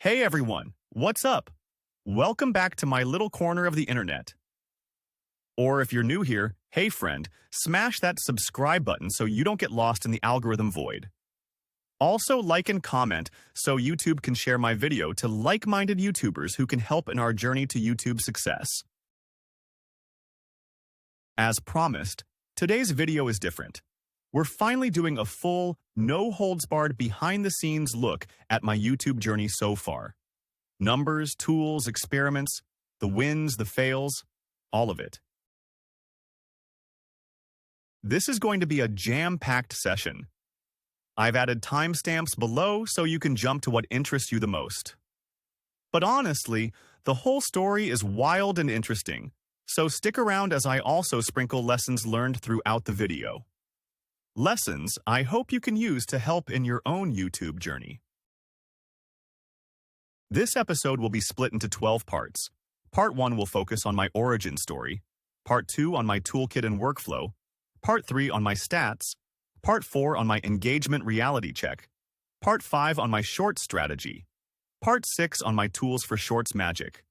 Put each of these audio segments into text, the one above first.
Hey everyone, what's up? Welcome back to my little corner of the internet. Or if you're new here, hey friend, smash that subscribe button so you don't get lost in the algorithm void. Also like and comment so YouTube can share my video to like-minded YouTubers who can help in our journey to YouTube success. As promised, today's video is different. We're finally doing a full, no-holds-barred behind-the-scenes look at my YouTube journey so far. Numbers, tools, experiments, the wins, the fails, all of it. This is going to be a jam-packed session. I've added timestamps below so you can jump to what interests you the most. But honestly, the whole story is wild and interesting, so stick around as I also sprinkle lessons learned throughout the video. Lessons I hope you can use to help in your own YouTube journey. This episode will be split into 12 parts. Part 1 will focus on my origin story, Part 2 on my toolkit and workflow, Part 3 on my stats, Part 4 on my engagement reality check, Part 5 on my shorts strategy, Part 6 on my tools for shorts magic,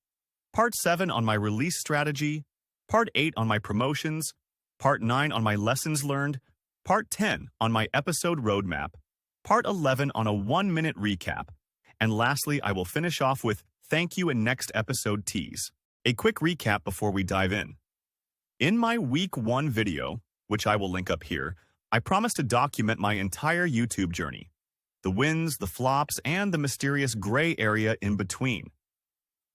Part 7 on my release strategy, Part 8 on my promotions, Part 9 on my lessons learned, Part 10 on my episode roadmap, Part 11 on a 1-minute recap, and lastly, I will finish off with thank you and next episode tease. A quick recap before we dive in. In my Week 1 video, which I will link up here, I promised to document my entire YouTube journey. The wins, the flops, and the mysterious gray area in between.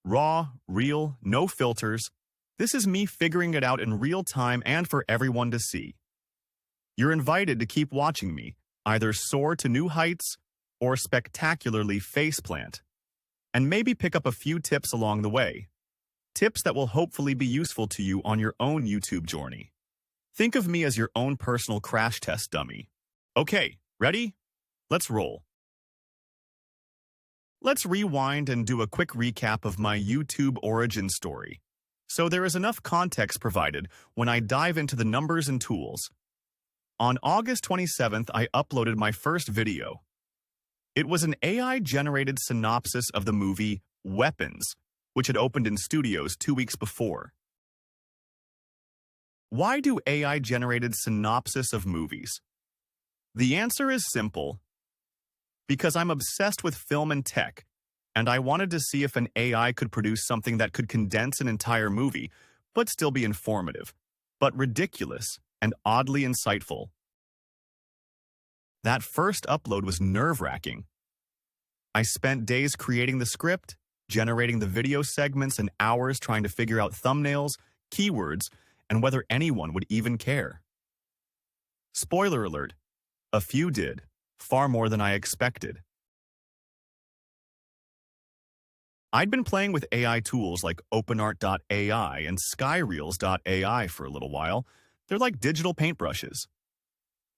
Raw, real, no filters. This is me figuring it out in real time and for everyone to see. You're invited to keep watching me, either soar to new heights or spectacularly faceplant, and maybe pick up a few tips along the way. Tips that will hopefully be useful to you on your own YouTube journey. Think of me as your own personal crash test dummy. Okay, ready? Let's roll. Let's rewind and do a quick recap of my YouTube origin story, so there is enough context provided when I dive into the numbers and tools. On August 27th, I uploaded my first video. It was an AI-generated synopsis of the movie Weapons, which had opened in studios 2 weeks before. Why do AI-generated synopsis of movies? The answer is simple. Because I'm obsessed with film and tech, and I wanted to see if an AI could produce something that could condense an entire movie, but still be informative, but ridiculous and oddly insightful. That first upload was nerve-wracking. I spent days creating the script, generating the video segments, and hours trying to figure out thumbnails, keywords, and whether anyone would even care. Spoiler alert, a few did, far more than I expected. I'd been playing with AI tools like OpenArt.ai and SkyReels.ai for a little while. They're like digital paintbrushes.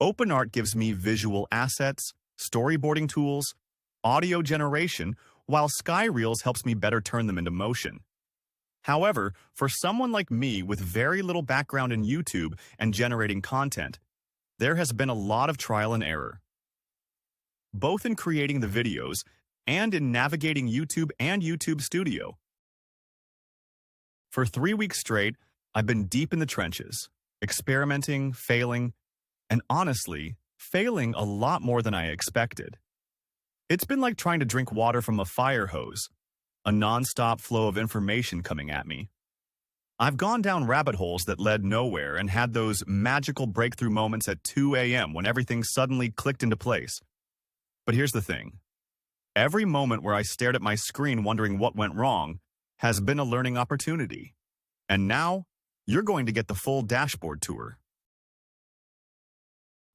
OpenArt gives me visual assets, storyboarding tools, audio generation, while SkyReels helps me better turn them into motion. However, for someone like me with very little background in YouTube and generating content, there has been a lot of trial and error. Both in creating the videos and in navigating YouTube and YouTube Studio. For 3 weeks straight, I've been deep in the trenches, experimenting, failing, and honestly, failing a lot more than I expected. It's been like trying to drink water from a fire hose, a non-stop flow of information coming at me. I've gone down rabbit holes that led nowhere and had those magical breakthrough moments at 2 a.m. when everything suddenly clicked into place. But here's the thing. Every moment where I stared at my screen wondering what went wrong has been a learning opportunity. And now, you're going to get the full dashboard tour.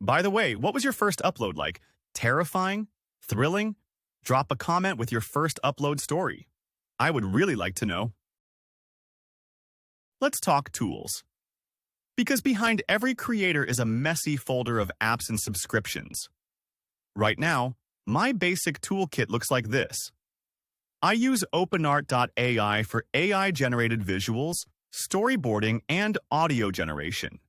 By the way, what was your first upload like? Terrifying? Thrilling? Drop a comment with your first upload story. I would really like to know. Let's talk tools. Because behind every creator is a messy folder of apps and subscriptions. Right now, my basic toolkit looks like this. I use OpenArt.ai for AI-generated visuals, storyboarding, and audio generation.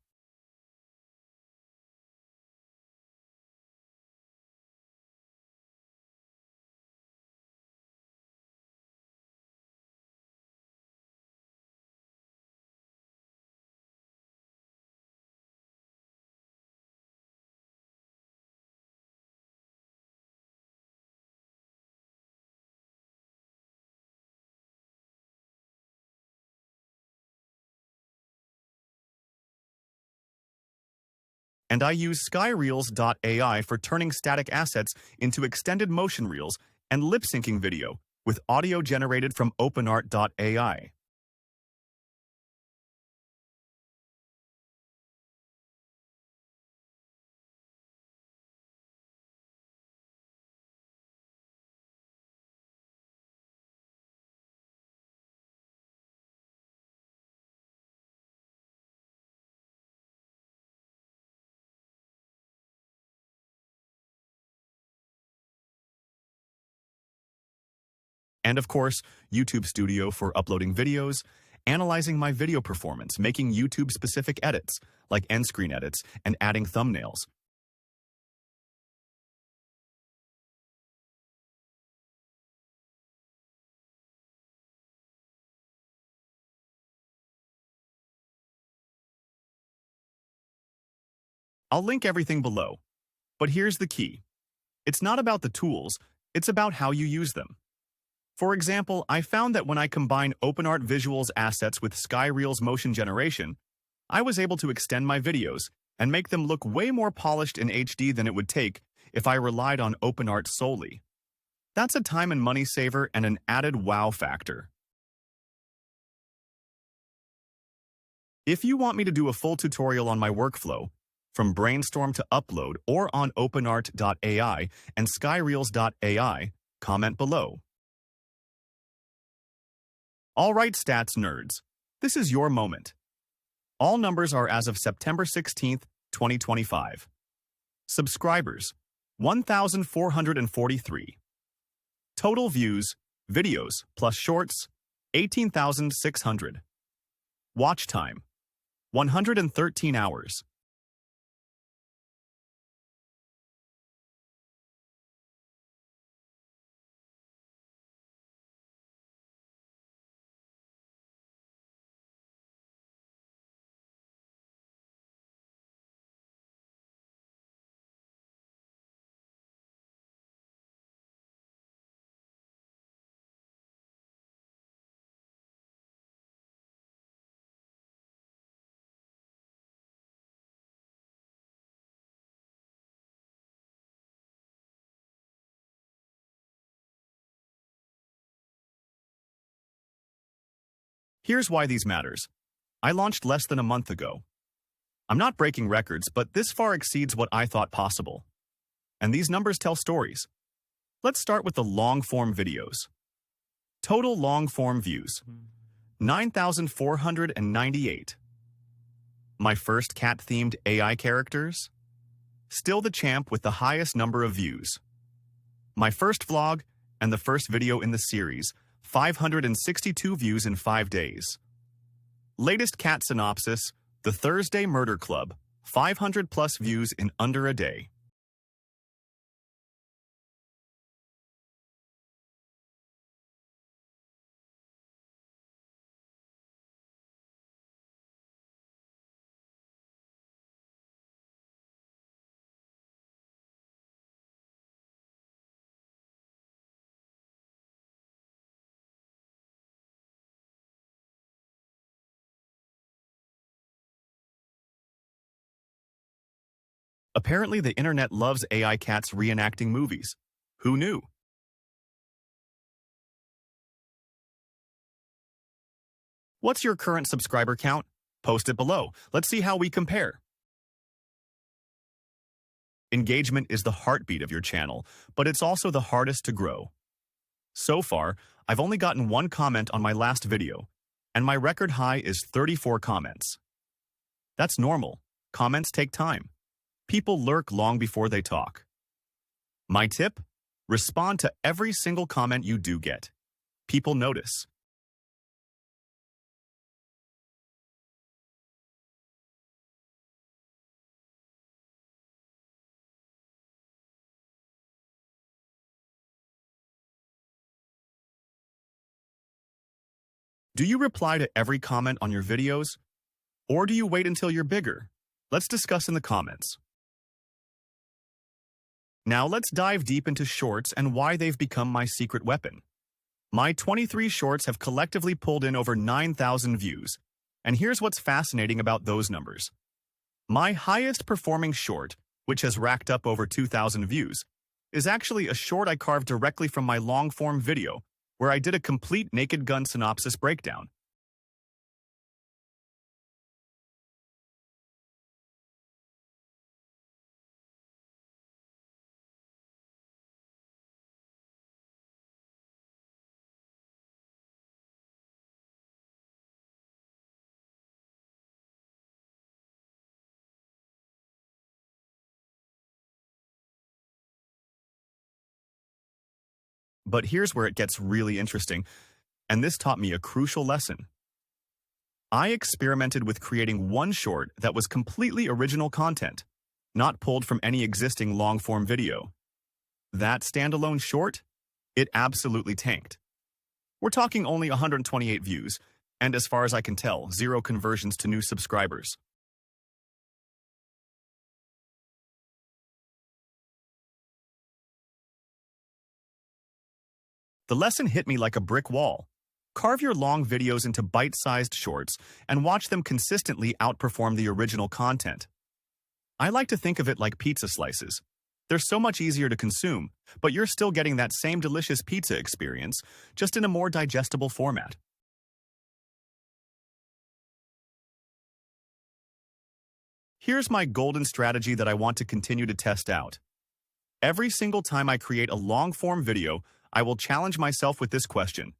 And I use SkyReels.ai for turning static assets into extended motion reels and lip-syncing video with audio generated from OpenArt.ai. And of course, YouTube Studio for uploading videos, analyzing my video performance, making YouTube-specific edits, like end-screen edits, and adding thumbnails. I'll link everything below. But here's the key. It's not about the tools, it's about how you use them. For example, I found that when I combine OpenArt Visuals assets with SkyReels motion generation, I was able to extend my videos and make them look way more polished in HD than it would take if I relied on OpenArt solely. That's a time and money saver and an added wow factor. If you want me to do a full tutorial on my workflow, from brainstorm to upload or on OpenArt.ai and SkyReels.ai, comment below. Alright stats nerds, this is your moment. All numbers are as of September 16th, 2025. Subscribers, 1,443. Total views, videos plus shorts, 18,600. Watch time, 113 hours. Here's why these matters. I launched less than a month ago. I'm not breaking records, but this far exceeds what I thought possible. And these numbers tell stories. Let's start with the long-form videos. Total long-form views, 9,498. My first cat-themed AI characters? Still the champ with the highest number of views. My first vlog and the first video in the series, 562 views in 5 days. Latest cat synopsis, The Thursday Murder Club, 500 plus views in under a day. Apparently, the internet loves AI cats reenacting movies. Who knew? What's your current subscriber count? Post it below. Let's see how we compare. Engagement is the heartbeat of your channel, but it's also the hardest to grow. So far, I've only gotten one comment on my last video, and my record high is 34 comments. That's normal. Comments take time. People lurk long before they talk. My tip? Respond to every single comment you do get. People notice. Do you reply to every comment on your videos? Or do you wait until you're bigger? Let's discuss in the comments. Now let's dive deep into shorts and why they've become my secret weapon. My 23 shorts have collectively pulled in over 9,000 views, and here's what's fascinating about those numbers. My highest performing short, which has racked up over 2,000 views, is actually a short I carved directly from my long-form video, where I did a complete Naked Gun synopsis breakdown. But here's where it gets really interesting, and this taught me a crucial lesson. I experimented with creating one short that was completely original content, not pulled from any existing long-form video. That standalone short, it absolutely tanked. We're talking only 128 views, and as far as I can tell, 0 conversions to new subscribers. The lesson hit me like a brick wall. Carve your long videos into bite-sized shorts and watch them consistently outperform the original content. I like to think of it like pizza slices. They're so much easier to consume, but you're still getting that same delicious pizza experience, just in a more digestible format. Here's my golden strategy that I want to continue to test out. Every single time I create a long-form video, I will challenge myself with this question.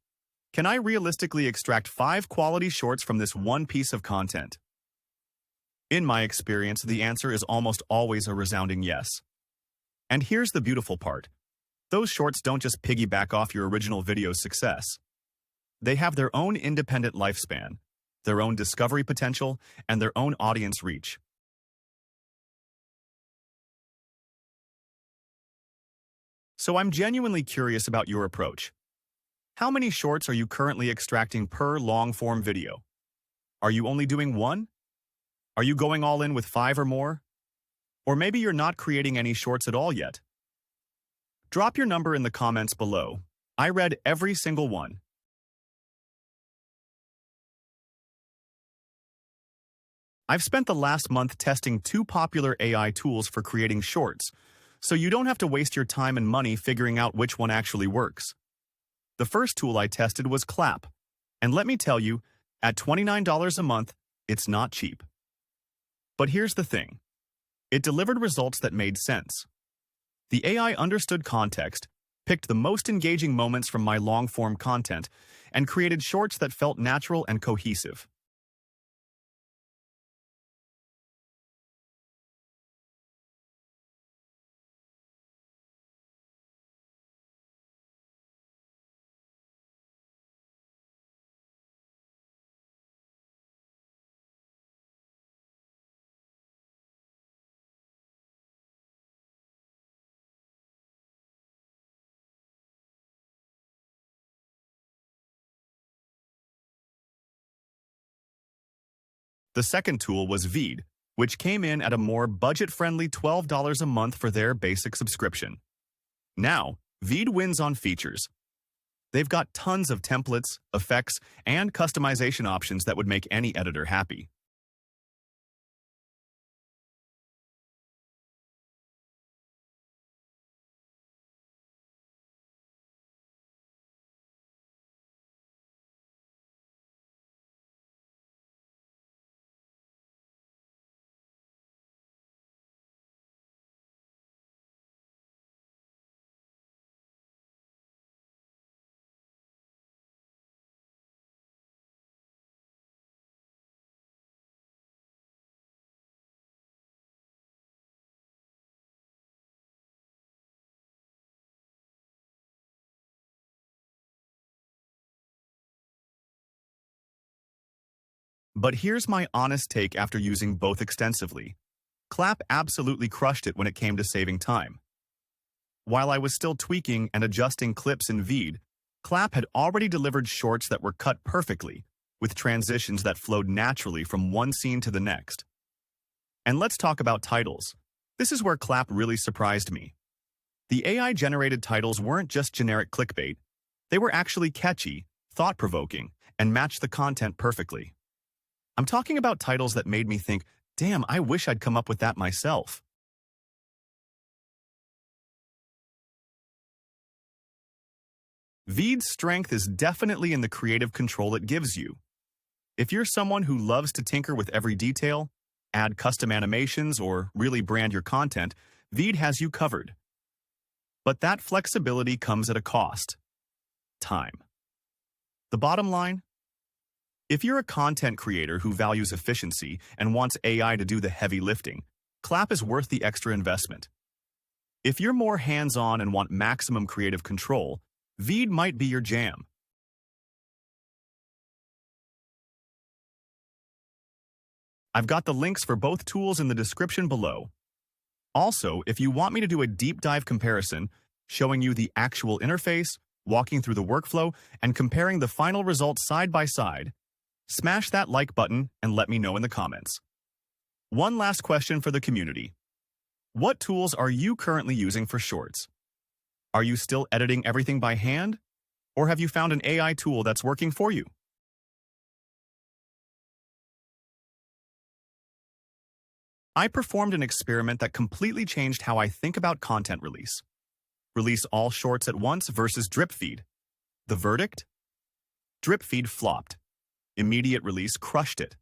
Can I realistically extract 5 quality shorts from this one piece of content? In my experience, the answer is almost always a resounding yes. And here's the beautiful part. Those shorts don't just piggyback off your original video's success. They have their own independent lifespan, their own discovery potential, and their own audience reach. So I'm genuinely curious about your approach. How many shorts are you currently extracting per long-form video? Are you only doing 1? Are you going all in with 5 or more? Or maybe you're not creating any shorts at all yet. Drop your number in the comments below. I read every single one. I've spent the last month testing 2 popular AI tools for creating shorts, so you don't have to waste your time and money figuring out which one actually works. The first tool I tested was Klap, and let me tell you, at $29 a month, it's not cheap. But here's the thing. It delivered results that made sense. The AI understood context, picked the most engaging moments from my long-form content, and created shorts that felt natural and cohesive. The second tool was VEED, which came in at a more budget-friendly $12 a month for their basic subscription. Now, VEED wins on features. They've got tons of templates, effects, and customization options that would make any editor happy. But here's my honest take after using both extensively. Klap absolutely crushed it when it came to saving time. While I was still tweaking and adjusting clips in VEED, Klap had already delivered shorts that were cut perfectly, with transitions that flowed naturally from one scene to the next. And let's talk about titles. This is where Klap really surprised me. The AI-generated titles weren't just generic clickbait. They were actually catchy, thought-provoking, and matched the content perfectly. I'm talking about titles that made me think, Damn, I wish I'd come up with that myself. VEED's strength is definitely in the creative control it gives you. If you're someone who loves to tinker with every detail, add custom animations, or really brand your content, VEED has you covered. But that flexibility comes at a cost: time. The bottom line? If you're a content creator who values efficiency and wants AI to do the heavy lifting, Klap is worth the extra investment. If you're more hands-on and want maximum creative control, VEED might be your jam. I've got the links for both tools in the description below. Also, if you want me to do a deep dive comparison, showing you the actual interface, walking through the workflow, and comparing the final results side by side, smash that like button and let me know in the comments. One last question for the community. What tools are you currently using for shorts? Are you still editing everything by hand? Or have you found an AI tool that's working for you? I performed an experiment that completely changed how I think about content release. Release all shorts at once versus drip feed. The verdict? Drip feed flopped. Immediate release crushed it.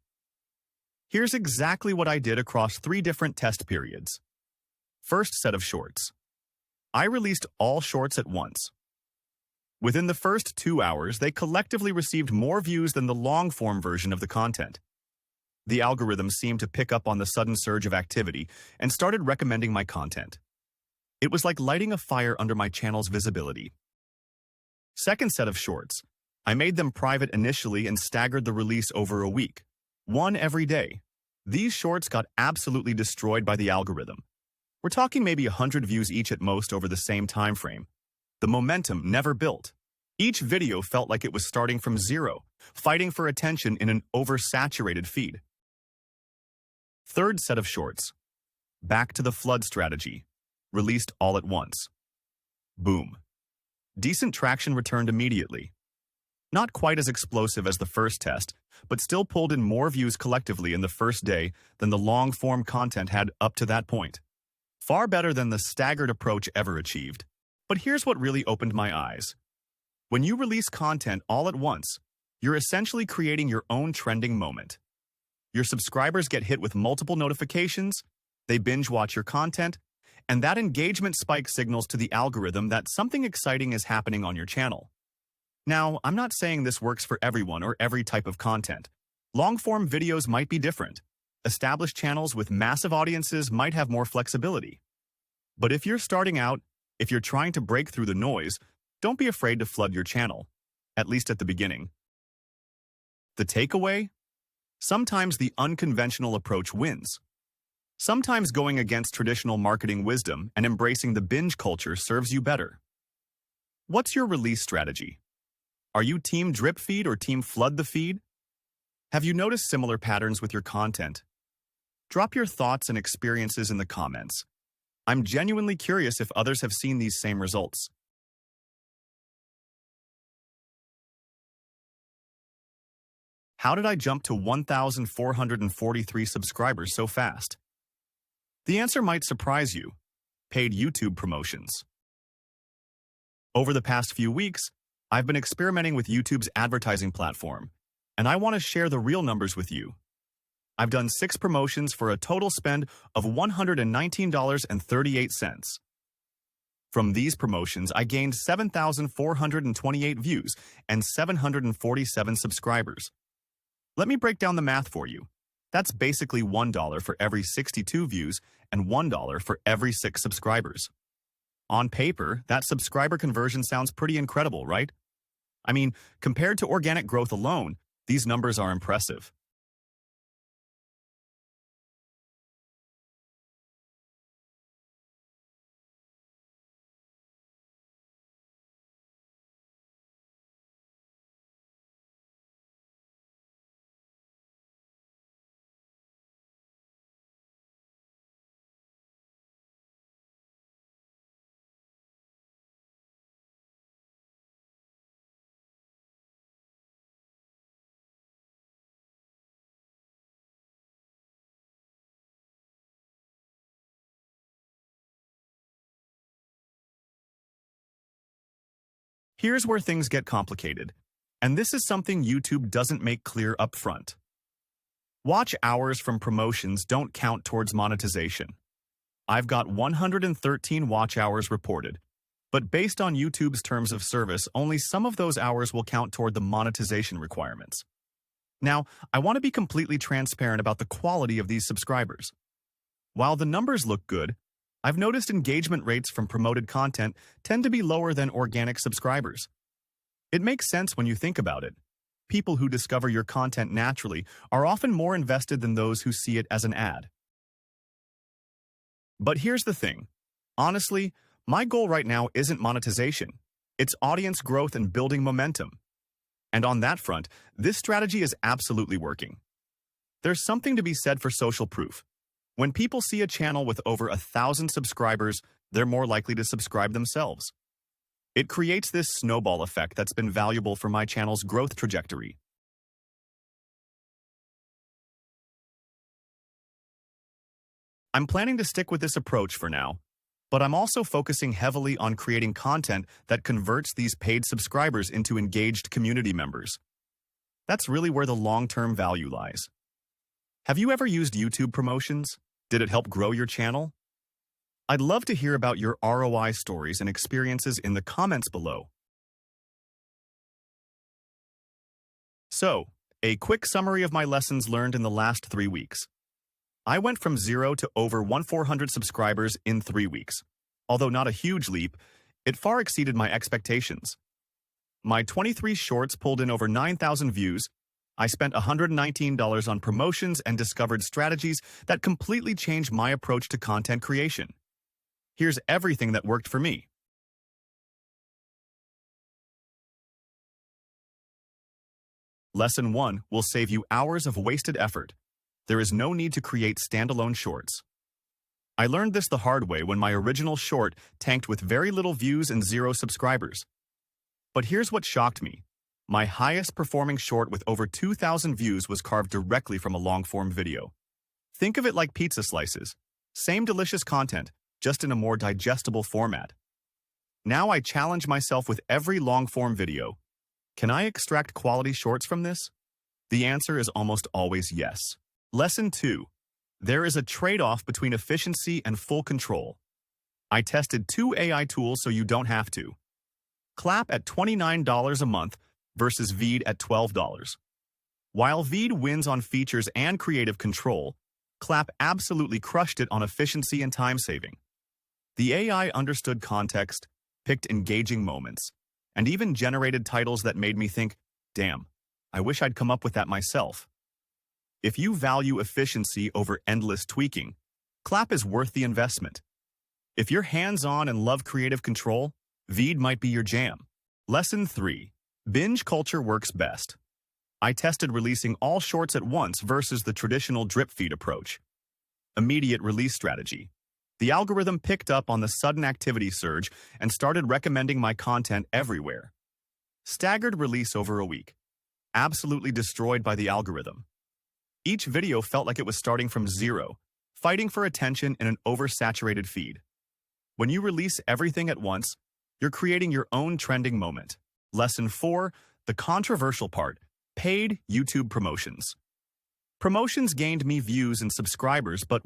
Here's exactly what I did across 3 different test periods. First set of shorts. I released all shorts at once. Within the first 2 hours, they collectively received more views than the long-form version of the content. The algorithm seemed to pick up on the sudden surge of activity and started recommending my content. It was like lighting a fire under my channel's visibility. Second set of shorts. I made them private initially and staggered the release over a week. 1 every day. These shorts got absolutely destroyed by the algorithm. We're talking maybe 100 views each at most over the same time frame. The momentum never built. Each video felt like it was starting from zero, fighting for attention in an oversaturated feed. Third set of shorts. Back to the flood strategy. Released all at once. Boom. Decent traction returned immediately. Not quite as explosive as the first test, but still pulled in more views collectively in the first day than the long-form content had up to that point. Far better than the staggered approach ever achieved. But here's what really opened my eyes. When you release content all at once, you're essentially creating your own trending moment. Your subscribers get hit with multiple notifications, they binge watch your content, and that engagement spike signals to the algorithm that something exciting is happening on your channel. Now, I'm not saying this works for everyone or every type of content. Long-form videos might be different. Established channels with massive audiences might have more flexibility. But if you're starting out, if you're trying to break through the noise, don't be afraid to flood your channel, at least at the beginning. The takeaway? Sometimes the unconventional approach wins. Sometimes going against traditional marketing wisdom and embracing the binge culture serves you better. What's your release strategy? Are you team drip feed or team flood the feed? Have you noticed similar patterns with your content? Drop your thoughts and experiences in the comments. I'm genuinely curious if others have seen these same results. How did I jump to 1,443 subscribers so fast? The answer might surprise you. Paid YouTube promotions. Over the past few weeks, I've been experimenting with YouTube's advertising platform, and I want to share the real numbers with you. I've done 6 promotions for a total spend of $119.38. From these promotions, I gained 7,428 views and 747 subscribers. Let me break down the math for you. That's basically $1 for every 62 views and $1 for every 6 subscribers. On paper, that subscriber conversion sounds pretty incredible, right? I mean, compared to organic growth alone, these numbers are impressive. Here's where things get complicated, and this is something YouTube doesn't make clear up front. Watch hours from promotions don't count towards monetization. I've got 113 watch hours reported, but based on YouTube's terms of service, only some of those hours will count toward the monetization requirements. Now, I want to be completely transparent about the quality of these subscribers. While the numbers look good, I've noticed engagement rates from promoted content tend to be lower than organic subscribers. It makes sense when you think about it. People who discover your content naturally are often more invested than those who see it as an ad. But here's the thing. Honestly, my goal right now isn't monetization. It's audience growth and building momentum. And on that front, this strategy is absolutely working. There's something to be said for social proof. When people see a channel with over 1,000 subscribers, they're more likely to subscribe themselves. It creates this snowball effect that's been valuable for my channel's growth trajectory. I'm planning to stick with this approach for now, but I'm also focusing heavily on creating content that converts these paid subscribers into engaged community members. That's really where the long-term value lies. Have you ever used YouTube promotions? Did it help grow your channel? I'd love to hear about your ROI stories and experiences in the comments below. So, a quick summary of my lessons learned in the last 3 weeks. I went from 0 to over 1,400 subscribers in 3 weeks. Although not a huge leap, it far exceeded my expectations. My 23 shorts pulled in over 9,000 views. I spent $119 on promotions and discovered strategies that completely changed my approach to content creation. Here's everything that worked for me. Lesson 1 will save you hours of wasted effort. There is no need to create standalone shorts. I learned this the hard way when my original short tanked with very little views and 0 subscribers. But here's what shocked me. My highest performing short with over 2,000 views was carved directly from a long-form video. Think of it like pizza slices. Same delicious content, just in a more digestible format. Now I challenge myself with every long-form video. Can I extract quality shorts from this? The answer is almost always yes. Lesson 2. There is a trade-off between efficiency and full control. I tested 2 AI tools so you don't have to. Klap at $29 a month versus VEED at $12. While VEED wins on features and creative control, Klap absolutely crushed it on efficiency and time saving. The AI understood context, picked engaging moments, and even generated titles that made me think, damn, I wish I'd come up with that myself. If you value efficiency over endless tweaking, Klap is worth the investment. If you're hands-on and love creative control, VEED might be your jam. Lesson 3. Binge culture works best. I tested releasing all shorts at once versus the traditional drip feed approach. Immediate release strategy. The algorithm picked up on the sudden activity surge and started recommending my content everywhere. Staggered release over a week. Absolutely destroyed by the algorithm. Each video felt like it was starting from 0, fighting for attention in an oversaturated feed. When you release everything at once, you're creating your own trending moment. Lesson 4, the controversial part, paid YouTube promotions. Promotions gained me views and subscribers, but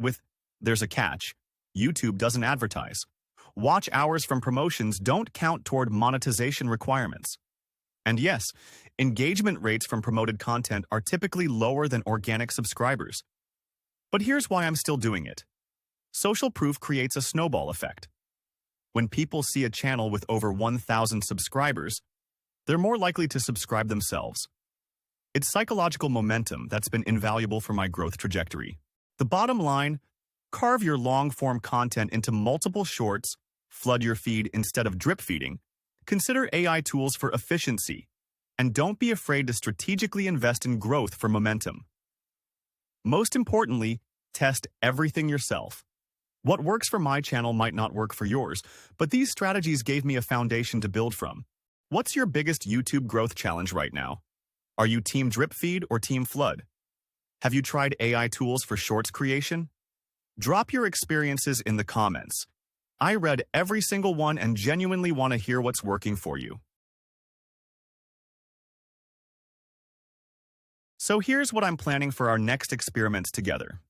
there's a catch. YouTube doesn't advertise. Watch hours from promotions don't count toward monetization requirements. And yes, engagement rates from promoted content are typically lower than organic subscribers. But here's why I'm still doing it. Social proof creates a snowball effect. When people see a channel with over 1,000 subscribers, they're more likely to subscribe themselves. It's psychological momentum that's been invaluable for my growth trajectory. The bottom line, carve your long-form content into multiple shorts, flood your feed instead of drip feeding, consider AI tools for efficiency, and don't be afraid to strategically invest in growth for momentum. Most importantly, test everything yourself. What works for my channel might not work for yours, but these strategies gave me a foundation to build from. What's your biggest YouTube growth challenge right now? Are you team drip feed or team flood? Have you tried AI tools for shorts creation? Drop your experiences in the comments. I read every single one and genuinely want to hear what's working for you. So here's what I'm planning for our next experiments together.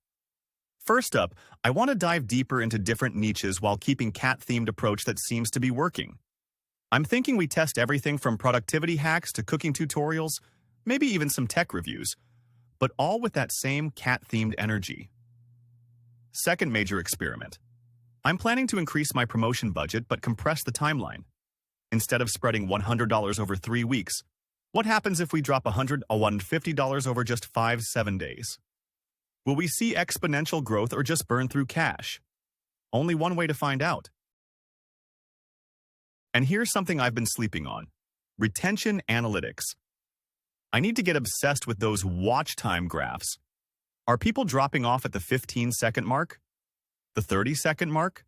First up, I want to dive deeper into different niches while keeping cat-themed approach that seems to be working. I'm thinking we test everything from productivity hacks to cooking tutorials, maybe even some tech reviews, but all with that same cat-themed energy. Second major experiment. I'm planning to increase my promotion budget but compress the timeline. Instead of spreading $100 over 3 weeks, what happens if we drop $150 over just 5-7 days? Will we see exponential growth or just burn through cash? Only one way to find out. And here's something I've been sleeping on: retention analytics. I need to get obsessed with those watch time graphs. Are people dropping off at the 15-second mark? The 30-second mark?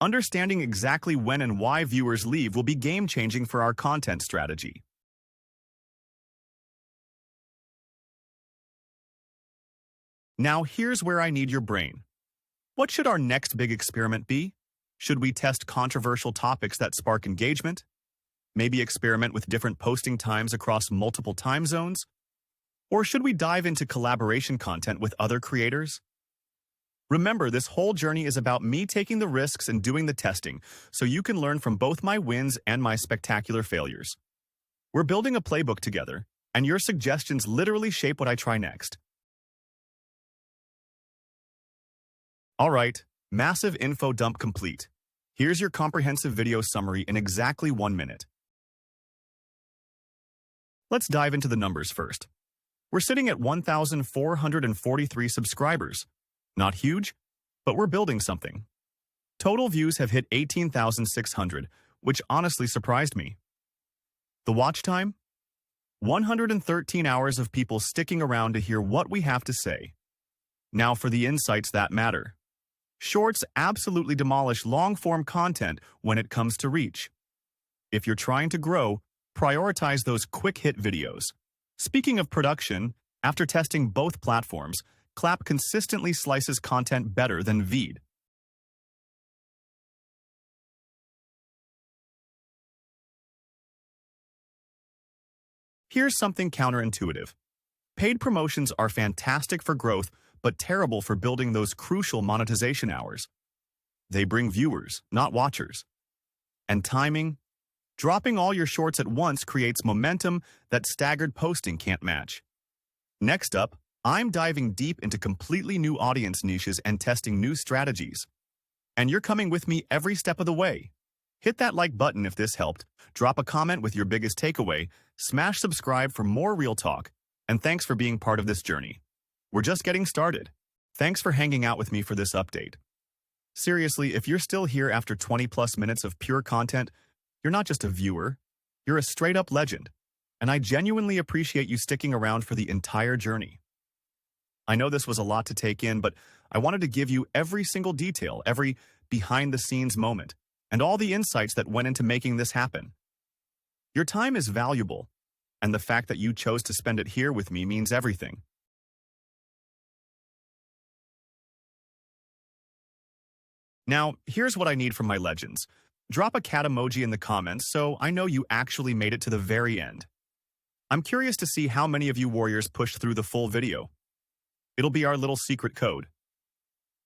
Understanding exactly when and why viewers leave will be game-changing for our content strategy. Now here's where I need your brain. What should our next big experiment be? Should we test controversial topics that spark engagement? Maybe experiment with different posting times across multiple time zones? Or should we dive into collaboration content with other creators? Remember, this whole journey is about me taking the risks and doing the testing, so you can learn from both my wins and my spectacular failures. We're building a playbook together, and your suggestions literally shape what I try next. All right, massive info dump complete. Here's your comprehensive video summary in exactly 1 minute. Let's dive into the numbers first. We're sitting at 1,443 subscribers. Not huge, but we're building something. Total views have hit 18,600, which honestly surprised me. The watch time? 113 hours of people sticking around to hear what we have to say. Now for the insights that matter. Shorts absolutely demolish long-form content when it comes to reach. If you're trying to grow, prioritize those quick-hit videos. Speaking of production, after testing both platforms, Klap consistently slices content better than VEED. Here's something counterintuitive. Paid promotions are fantastic for growth, but terrible for building those crucial monetization hours. They bring viewers, not watchers. And timing? Dropping all your shorts at once creates momentum that staggered posting can't match. Next up, I'm diving deep into completely new audience niches and testing new strategies. And you're coming with me every step of the way. Hit that like button if this helped, drop a comment with your biggest takeaway, smash subscribe for more real talk, and thanks for being part of this journey. We're just getting started. Thanks for hanging out with me for this update. Seriously, if you're still here after 20+ minutes of pure content, you're not just a viewer, you're a straight-up legend, and I genuinely appreciate you sticking around for the entire journey. I know this was a lot to take in, but I wanted to give you every single detail, every behind-the-scenes moment, and all the insights that went into making this happen. Your time is valuable, and the fact that you chose to spend it here with me means everything. Now, here's what I need from my legends. Drop a cat emoji in the comments so I know you actually made it to the very end. I'm curious to see how many of you warriors pushed through the full video. It'll be our little secret code.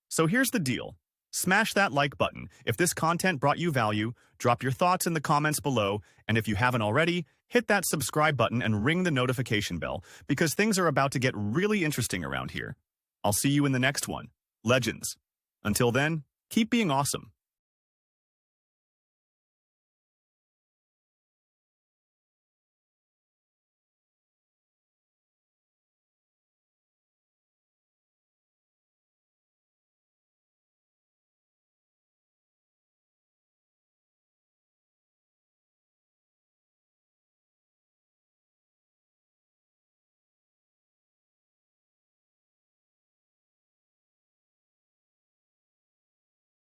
So here's the deal. Smash that like button. If this content brought you value, drop your thoughts in the comments below, and if you haven't already, hit that subscribe button and ring the notification bell, because things are about to get really interesting around here. I'll see you in the next one. Legends. Until then, keep being awesome.